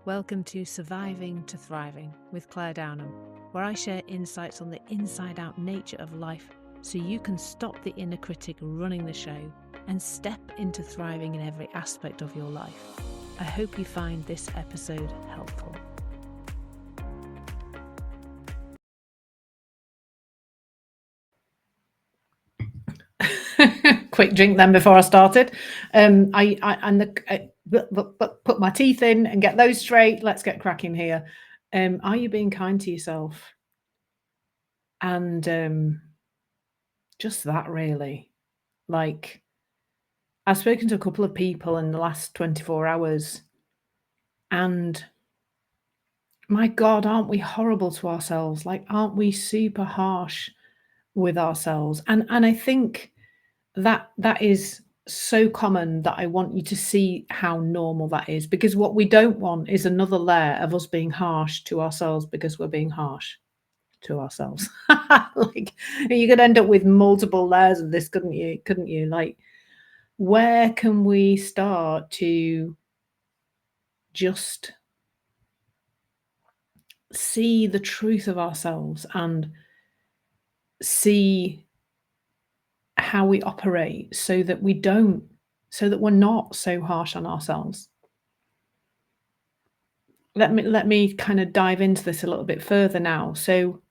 Welcome to Surviving to Thriving with Clare Downham, where I share insights on the inside-out nature of life so you can stop the inner critic running the show and step into thriving in every aspect of your life. I hope you find this episode helpful. Quick drink then before I started. Put my teeth in and get those straight. Let's get cracking here. Are you being kind to yourself? And just that, really. Like, I've spoken to a couple of people in the last 24 hours, and my God, aren't we horrible to ourselves? Like, aren't we super harsh with ourselves? And I think that is so common that I want you to see how normal that is, because what we don't want is another layer of us being harsh to ourselves because we're being harsh to ourselves. Like, you could end up with multiple layers of this, couldn't you? Like, where can we start to just see the truth of ourselves and see how we operate so that we're not so harsh on ourselves? Let me kind of dive into this a little bit further now. So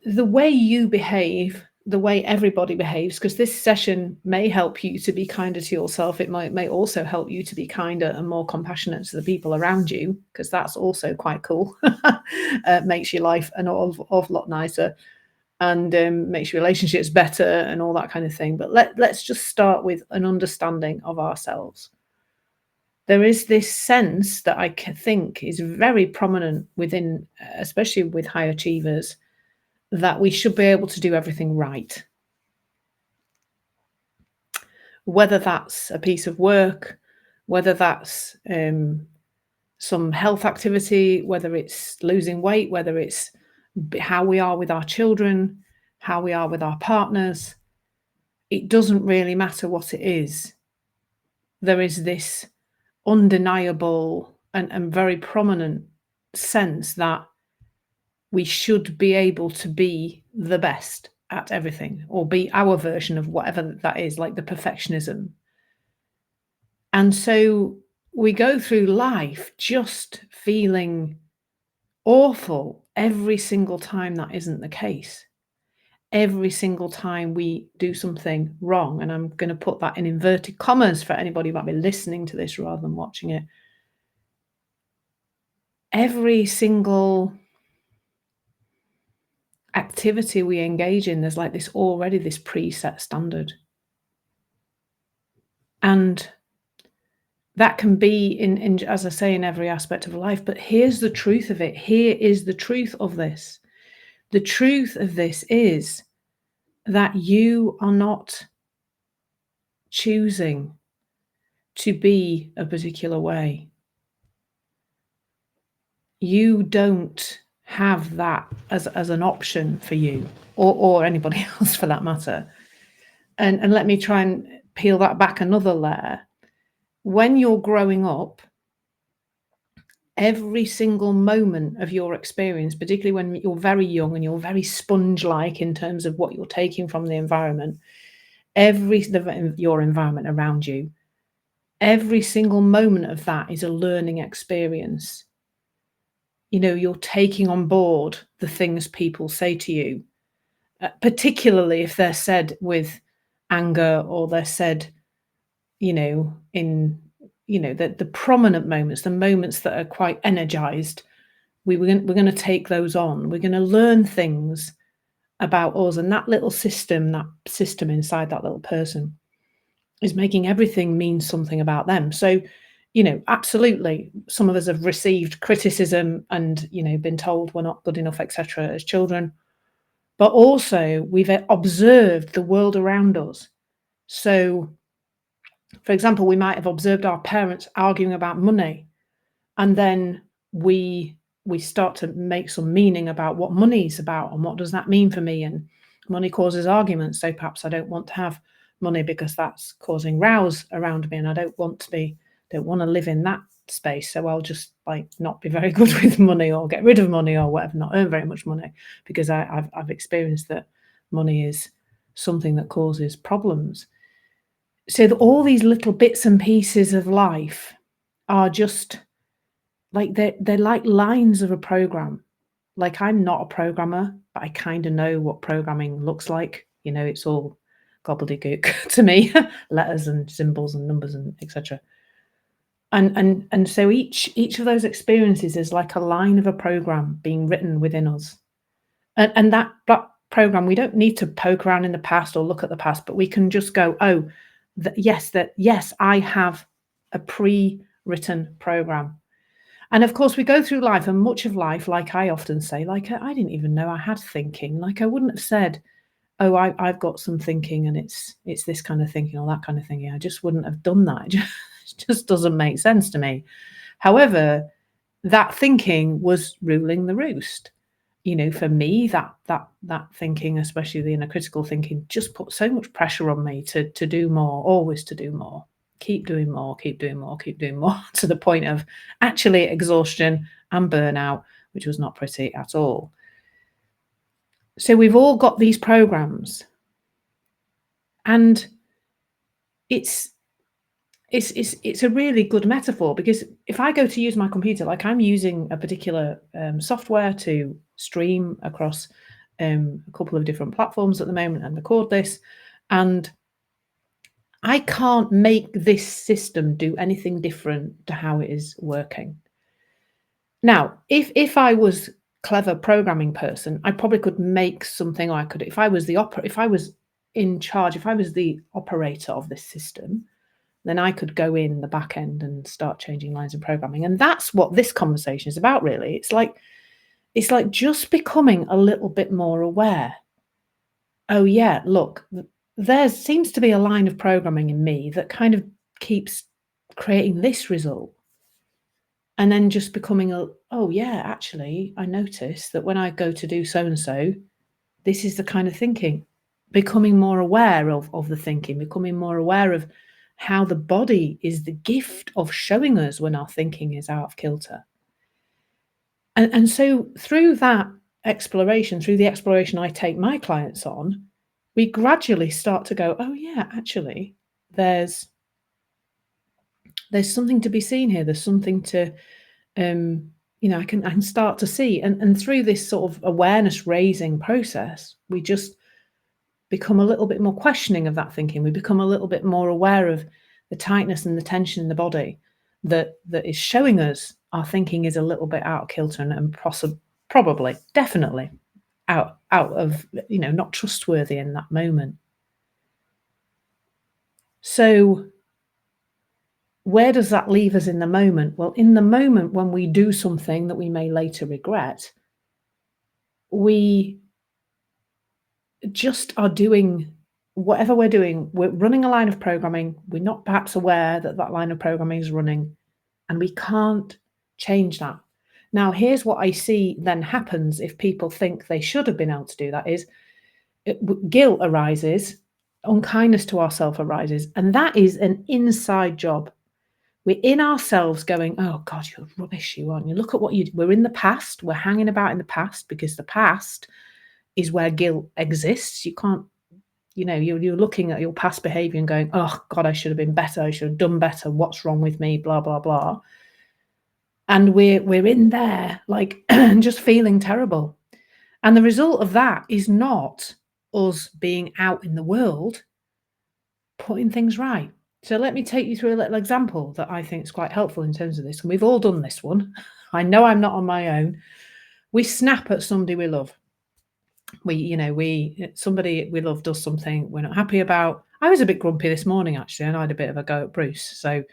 the way you behave, the way everybody behaves, because this session may help you to be kinder to yourself. It may also help you to be kinder and more compassionate to the people around you, because that's also quite cool. Makes your life an awful lot nicer, and makes your relationships better and all that kind of thing. But let's just start with an understanding of ourselves. There is this sense that I think is very prominent within, especially with high achievers, that we should be able to do everything right. Whether that's a piece of work, whether that's some health activity, whether it's losing weight, whether it's how we are with our children, how we are with our partners, it doesn't really matter what it is. There is this undeniable and very prominent sense that we should be able to be the best at everything, or be our version of whatever that is, like the perfectionism. And so we go through life just feeling awful every single time that isn't the case. Every single time we do something wrong, and I'm going to put that in inverted commas for anybody who might be listening to this rather than watching it. Every single activity we engage in, there's like this preset standard. And that can be in, as I say, in every aspect of life. But here's the truth of it. Here is the truth of this. The truth of this is that you are not choosing to be a particular way. You don't have that as an option for you, or anybody else for that matter. And let me try and peel that back another layer. When you're growing up, every single moment of your experience, particularly when you're very young and you're very sponge-like in terms of what you're taking from the environment, your environment around you, every single moment of that is a learning experience. You know, you're taking on board the things people say to you, particularly if they're said with anger, or they're said, in the prominent moments, the moments that are quite energized. We're going to take those on. We're going to learn things about us, and that system inside that little person is making everything mean something about them. So, absolutely, some of us have received criticism and, been told we're not good enough, etc., as children. But also, we've observed the world around us. So, for example, we might have observed our parents arguing about money, and then we start to make some meaning about what money is about and what does that mean for me. And money causes arguments, so perhaps I don't want to have money because that's causing rows around me, and I don't want to be don't want to live in that space, so I'll just like not be very good with money or get rid of money or whatever, not earn very much money, because I've experienced that money is something that causes problems. So that all these little bits and pieces of life are just like they're like lines of a program. Like, I'm not a programmer, but I kind of know what programming looks like. It's all gobbledygook to me, letters and symbols and numbers and etc. And so each of those experiences is like a line of a program being written within us. And that program, we don't need to poke around in the past or look at the past, but we can just go, oh, yes, I have a pre-written program. And of course, we go through life, and much of life, like I often say, like I didn't even know I had thinking. Like, I wouldn't have said, oh, I've got some thinking, and it's this kind of thinking or that kind of thinking. I just wouldn't have done that. It just doesn't make sense to me. However, that thinking was ruling the roost. For me, that thinking, especially the inner critical thinking, just put so much pressure on me to do more, always to do more, keep doing more, keep doing more, keep doing more, to the point of actually exhaustion and burnout, which was not pretty at all. So we've all got these programs, and it's a really good metaphor, because if I go to use my computer, like I'm using a particular software to stream across a couple of different platforms at the moment and record this, and I can't make this system do anything different to how it is working. Now, if I was clever programming person, I probably could make something, or I could, if I was in charge, if I was the operator of this system, then I could go in the back end and start changing lines of programming. And that's what this conversation is about, really. It's like just becoming a little bit more aware. Oh yeah, look, there seems to be a line of programming in me that kind of keeps creating this result. And then just becoming oh yeah, actually, I notice that when I go to do so-and-so, this is the kind of thinking. Becoming more aware of the thinking, becoming more aware of how the body is the gift of showing us when our thinking is out of kilter. And so through that exploration, through the exploration I take my clients on, we gradually start to go, oh yeah, actually, there's something to be seen here. There's something to, I can start to see. And through this sort of awareness raising process, we just become a little bit more questioning of that thinking. We become a little bit more aware of the tightness and the tension in the body that is showing us our thinking is a little bit out of kilter and probably, definitely out of, not trustworthy in that moment. So where does that leave us in the moment? Well, in the moment when we do something that we may later regret, we just are doing whatever we're doing. We're running a line of programming. We're not perhaps aware that that line of programming is running, and we can't change that. Now, here's what I see then happens if people think they should have been able to do that is guilt arises, unkindness to ourselves arises, and that is an inside job. We're in ourselves going, oh God, you're rubbish, you aren't. You look at what you do. We're in the past. We're hanging about in the past, because the past is where guilt exists. You can't, you're looking at your past behavior and going, oh God, I should have been better. I should have done better. What's wrong with me? Blah, blah, blah. And we're in there, like, just feeling terrible. And the result of that is not us being out in the world putting things right. So let me take you through a little example that I think is quite helpful in terms of this. And we've all done this one. I know I'm not on my own. We snap at somebody we love. Somebody we love does something we're not happy about. I was a bit grumpy this morning, actually, and I had a bit of a go at Bruce. So,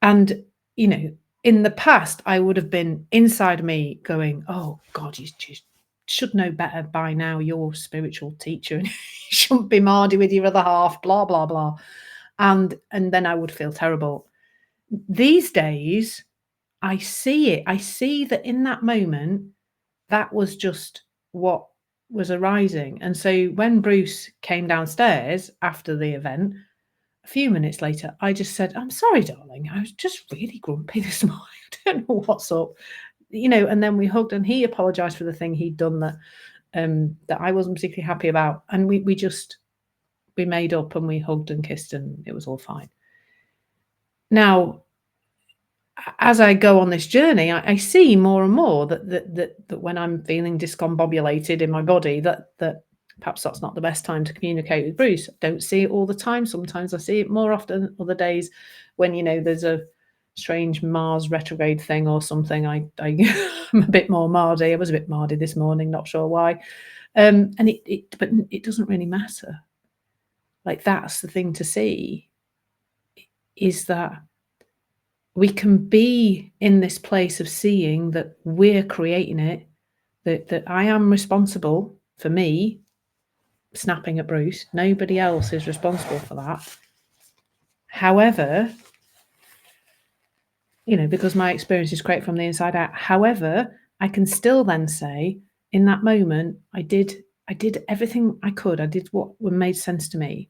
and, in the past, I would have been inside me going, oh God, you should know better by now. You're a spiritual teacher and you shouldn't be mardy with your other half, blah, blah, blah. And then I would feel terrible. These days, I see it. I see that in that moment, that was just what was arising. And so when Bruce came downstairs after the event, a few minutes later, I just said, "I'm sorry, darling. I was just really grumpy this morning. I don't know what's up." And then we hugged, and he apologized for the thing he'd done that I wasn't particularly happy about. And we made up, and we hugged and kissed, and it was all fine. Now, as I go on this journey, I see more and more that when I'm feeling discombobulated in my body, that perhaps that's not the best time to communicate with Bruce. I don't see it all the time. Sometimes I see it more often. Other days, when there's a strange Mars retrograde thing or something, I'm a bit more mardy. I was a bit mardy this morning, not sure why. But it doesn't really matter. Like, that's the thing to see, is that we can be in this place of seeing that we're creating it, that I am responsible for me snapping at Bruce. Nobody else is responsible for that. However, because my experience is great from the inside out. However, I can still then say, in that moment, I did everything I could. I did what made sense to me.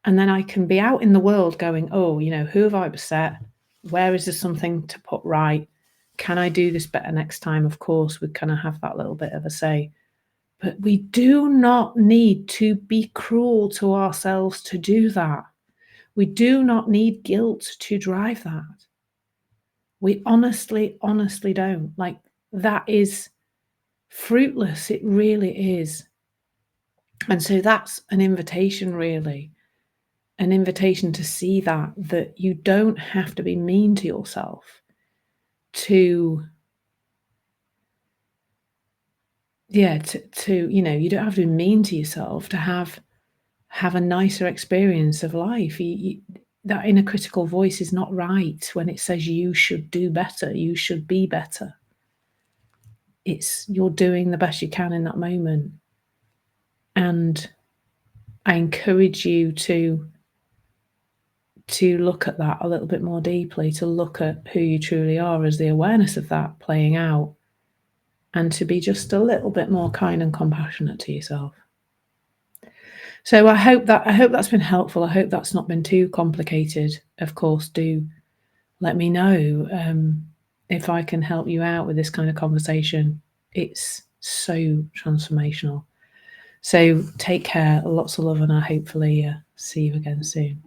And then I can be out in the world going, oh, who have I upset? Where is there something to put right? Can I do this better next time? Of course, we kind of have that little bit of a say. But we do not need to be cruel to ourselves to do that. We do not need guilt to drive that. We honestly don't. Like, that is fruitless. It really is. And so that's an invitation, really. An invitation to see that you don't have to be mean to yourself you don't have to be mean to yourself to have a nicer experience of life. That inner critical voice is not right when it says you should do better, you should be better. You're doing the best you can in that moment. And I encourage you to look at that a little bit more deeply, to look at who you truly are as the awareness of that playing out, and to be just a little bit more kind and compassionate to yourself. So I hope that's been helpful. I hope that's not been too complicated. Of course, do let me know if I can help you out with this kind of conversation. It's so transformational. So take care, lots of love, and I hopefully see you again soon.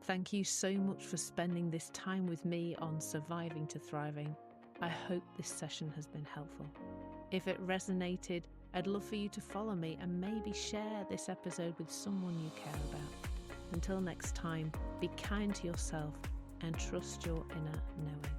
Thank you so much for spending this time with me on Surviving to Thriving. I hope this session has been helpful. If it resonated, I'd love for you to follow me and maybe share this episode with someone you care about. Until next time, be kind to yourself and trust your inner knowing.